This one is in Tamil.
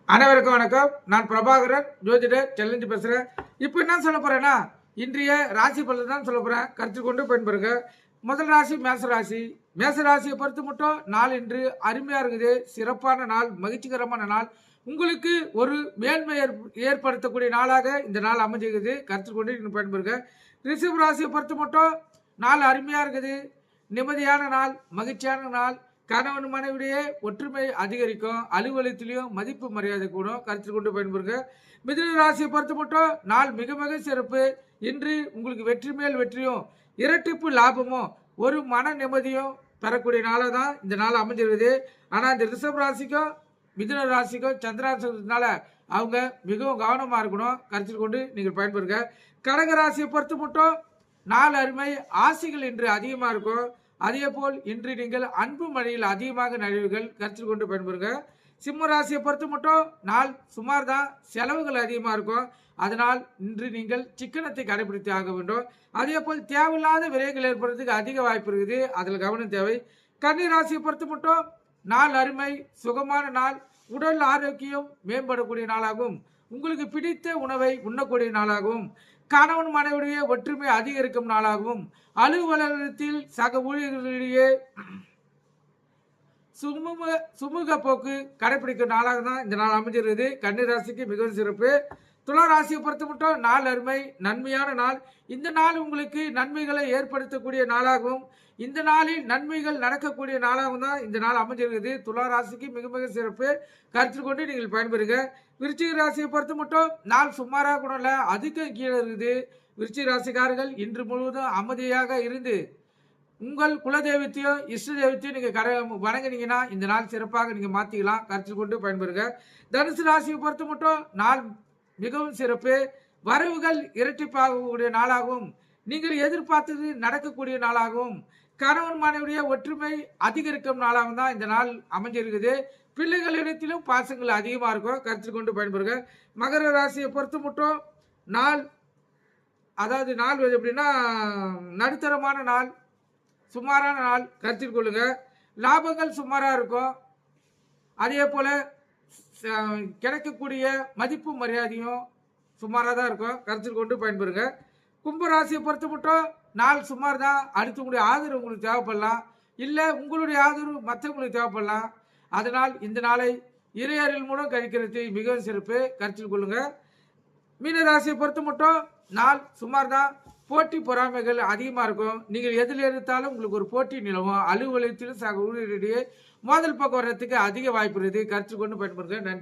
அனைவருக்கும் வணக்கம். நான் பிரபாகரன், ஜோதிடர் சேலஞ்சு பேசுகிறேன். இப்போ என்ன சொல்ல போகிறேன்னா, இன்றைய ராசி பலன் தான் சொல்ல போகிறேன். கருத்து கொண்டு பயன்பெறுங்க. முதல் ராசி மேசராசி. மேசராசியை பொறுத்து மட்டும் நாள் இன்று அருமையாக இருக்குது. சிறப்பான நாள், மகிழ்ச்சிகரமான நாள். உங்களுக்கு ஒரு மேன்மை ஏற்படுத்தக்கூடிய நாளாக இந்த நாள் அமைஞ்சிருக்குது. கருத்து கொண்டு நீங்கள் பயன்பெறுங்க. ரிஷப ராசியை பொறுத்து மட்டும் நாள் அருமையாக இருக்குது. நிம்மதியான நாள், மகிழ்ச்சியான நாள். கணவன் மனைவிடையே ஒற்றுமை அதிகரிக்கும். அலுவலகத்திலையும் மதிப்பு மரியாதை கூடும். கருத்தில் கொண்டு பயன்படுங்க. மிதுன ராசியை பொறுத்த மட்டும் நாள் மிக மிக சிறப்பு. இன்று உங்களுக்கு வெற்றி மேல் வெற்றியும் இரட்டிப்பு லாபமும் ஒரு மன நிம்மதியும் பெறக்கூடிய நாளாக தான் இந்த நாள் அமைஞ்சிருக்குது. ஆனால் இந்த ரிஷப ராசிக்கும் மிதுன ராசிக்கும் சந்திராசனால அவங்க மிகவும் கவனமாக இருக்கணும். கருத்தில் கொண்டு நீங்கள் பயன்படுங்க. கடக ராசியை பொறுத்த மட்டும் நாள் அருமை, ஆசைகள் இன்று அதிகமாக இருக்கும். அதே போல் இன்று நீங்கள் அன்பு மழையில் அதிகமாக நழுவுகள். கருத்தில் கொண்டு பயன்படுங்க. சிம்ம ராசியை பொறுத்த மட்டும் நாள் சுமார் தான், செலவுகள் அதிகமாக இருக்கும். அதனால் இன்று நீங்கள் சிக்கனத்தை கடைபிடித்து ஆக வேண்டும். அதே போல் தேவையில்லாத விரயங்கள் ஏற்படுறதுக்கு அதிக வாய்ப்பு இருக்குது. அதில் கவனம் தேவை. கன்னி ராசியை பொறுத்த மட்டும் நாள் அருமை, சுகமான நாள். உடல் ஆரோக்கியம் மேம்படக்கூடிய நாளாகவும், உங்களுக்கு பிடித்த உணவை உண்ணக்கூடிய நாளாகவும், கணவன் மனைவிடைய ஒற்றுமை அதிகரிக்கும் நாளாகவும், அலுவலகத்தில் சக ஊழியர்களிடையே சுமூக போக்கு கடைபிடிக்கும் நாளாக தான் இந்த நாள் அமைஞ்சிருக்குது. கன்னி ராசிக்கு மிகவும் சிறப்பு. துலா ராசியை பொறுத்த மட்டும் நாள் அருமை, நன்மையான நாள். இந்த நாள் உங்களுக்கு நன்மைகளை ஏற்படுத்தக்கூடிய நாளாகவும், இந்த நாளில் நன்மைகள் நடக்கக்கூடிய நாளாகவும் தான் இந்த நாள் அமைஞ்சிருக்குது. துலா ராசிக்கு மிக மிக சிறப்பு. கருத்தில் கொண்டு நீங்கள் பயன்பெறுங்க. விருச்சிக ராசியை பொறுத்த மட்டும் நாள் சுமாராக கூட இல்லை, அதுக்கும் கீழே இருக்குது. விருச்சிக ராசிக்காரர்கள் இன்று முழுவதும் அமைதியாக இருந்து உங்கள் குலதெய்வத்தையும் இஷ்ட தெய்வத்தையும் நீங்கள் வணங்கினீங்கன்னா இந்த நாள் சிறப்பாக நீங்கள் மாற்றிக்கலாம். கருத்தில் கொண்டு பயன்பெறுங்க. தனுசு ராசியை பொறுத்த மட்டும் நாள் மிகவும் சிறப்பு. வரவுகள் இரட்டிப்பாகக்கூடிய நாளாகவும், நீங்கள் எதிர்பார்த்தது நடக்கக்கூடிய நாளாகவும், கணவன் மனைவிடைய ஒற்றுமை அதிகரிக்கும் நாளாகவும் தான் இந்த நாள் அமைஞ்சிருக்குது. பிள்ளைகளிடத்திலும் பாசங்கள் அதிகமாக இருக்கும். கருத்தில் கொண்டு பயன்பெறுங்க. மகர ராசியை பொறுத்த மட்டும் நாள், அதாவது நாள் எப்படின்னா நடுத்தரமான நாள், சுமாரான நாள். கருத்தில் கொள்ளுங்க. லாபங்கள் சுமாராக இருக்கும். அதே போல் கிடைக்கக்கூடிய மதிப்பு மரியாதையும் சுமாராக தான் இருக்கும். கருத்தில் கொண்டு பயன்பெறுங்க. கும்பராசியை பொறுத்த மட்டும் நாள் சுமார் தான். அடுத்தவங்களுடைய ஆதரவு உங்களுக்கு தேவைப்படலாம், இல்லை உங்களுடைய ஆதரவு மற்றவங்களுக்கு தேவைப்படலாம். அதனால் இந்த நாளை இறையறில் மூலம் கழிக்கிறது மிகவும் சிறப்பு. கருத்தில் கொள்ளுங்க. மீன ராசியை பொறுத்த மட்டும் நாள் சுமார் தான். போட்டி பொறாமைகள் அதிகமாக இருக்கும். நீங்கள் எதில் எடுத்தாலும் உங்களுக்கு ஒரு போட்டி நிலவும். அலுவலகத்திலும் சக ஊழியரிடையே மோதல் போக்கு வர்றதுக்கு அதிக வாய்ப்பு இருக்குது. கருத்தில் கொண்டு பயன்படுங்க. நன்றி.